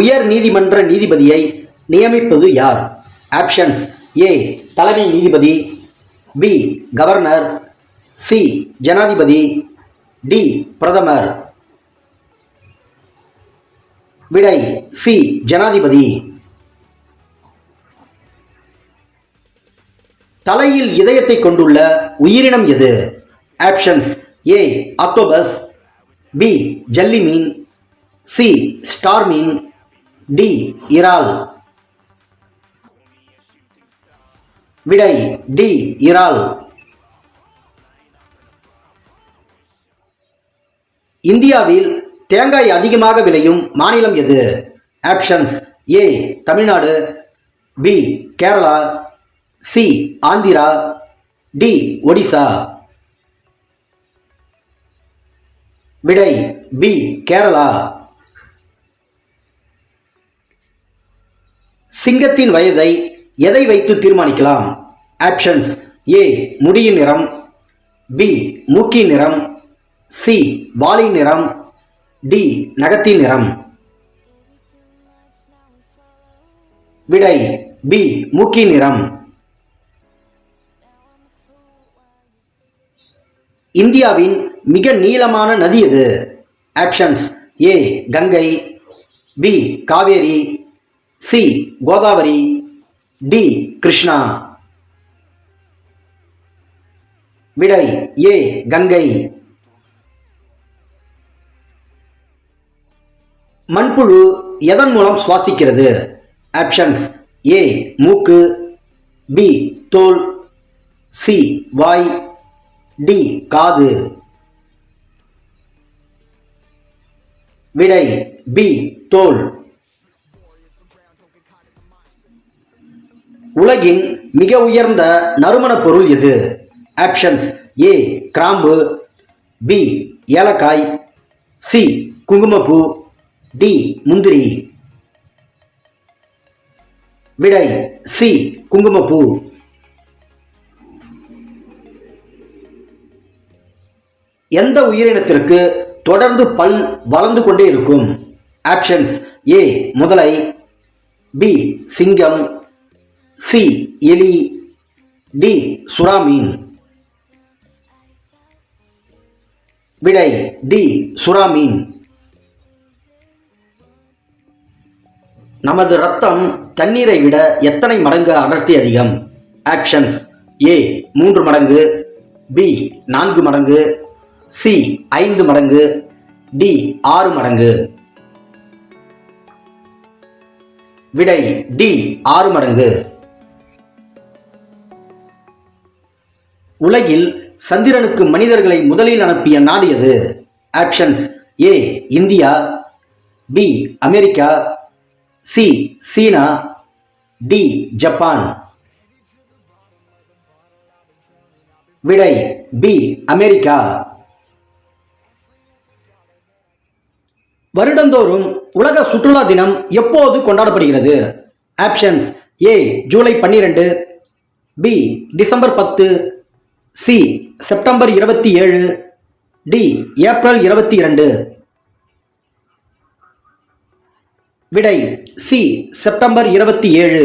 உயர் நீதிமன்ற நீதிபதியை நியமிப்பது யார்? ஆப்ஷன்ஸ்: ஏ தலைமை நீதிபதி, பி கவர்னர், சி ஜனாதிபதி, டி பிரதமர். விடை: சி ஜனாதிபதி. தலையில் இதயத்தை கொண்டுள்ள உயிரினம் எது? ஆப்ஷன்ஸ்: ஏ ஆக்டோபஸ், பி ஜல்லி மீன், சி ஸ்டார் மீன், டி இறால். விடை: டி இறால். இந்தியாவில் தேங்காய் அதிகமாக விளையும் மாநிலம் எது? Options: A Tamil Nadu, B Kerala, C Andhra, D Odisha. விடை: பி கேரளா. சிங்கத்தின் வயதை எதை வைத்து தீர்மானிக்கலாம்? ஆப்ஷன்ஸ்: ஏ முடியின் நிறம், பி மூக்கின் நிறம், சி வாலின் நிறம், டி நகத்தின் நிறம். விடை: பி மூக்கின் நிறம். இந்தியாவின் மிக நீளமான நதி எது? Options: A Ganga, B Kaveri, C Godavari, D Krishna. விடை: ஏ கங்கை. மண்புழு எதன் மூலம் சுவாசிக்கிறது? ஆப்ஷன்ஸ்: ஏ மூக்கு, பி தோல், சி வாய், டி காது. விடை: பி தோல். உலகின் மிக உயர்ந்த நறுமணப் பொருள் எது? ஆப்ஷன்ஸ்: ஏ கிராம்பு, பி ஏலக்காய், சி குங்குமப்பூ, டி முந்திரி. விடை: சி குங்குமப்பூ. எந்த உயிரினத்திற்கு தொடர்ந்து பல் வளர்ந்து கொண்டே இருக்கும்? ஆப்ஷன்ஸ்: ஏ முதலை, பி சிங்கம், சி எலி, டி சுறா மீன். விடை: டி சுறா மீன். நமது இரத்தம் தண்ணீரை விட எத்தனை மடங்கு அடர்த்தி அதிகம்? ஆப்ஷன்ஸ்: ஏ 3 மடங்கு, பி 4 மடங்கு, சி 5 மடங்கு, டி 6 மடங்கு. விடை: டி 6 மடங்கு. உலகில் சந்திரனுக்கு மனிதர்களை முதலில் அனுப்பிய நாடு எது? Options: A India, B America, C China, D Japan. விடை: பி அமெரிக்கா. வருடந்தோறும் உலக சுற்றுலா தினம் எப்போது கொண்டாடப்படுகிறது? Options: A July 12, B December 10, C September 27, D April 22. விடை: சி செப்டம்பர் 27.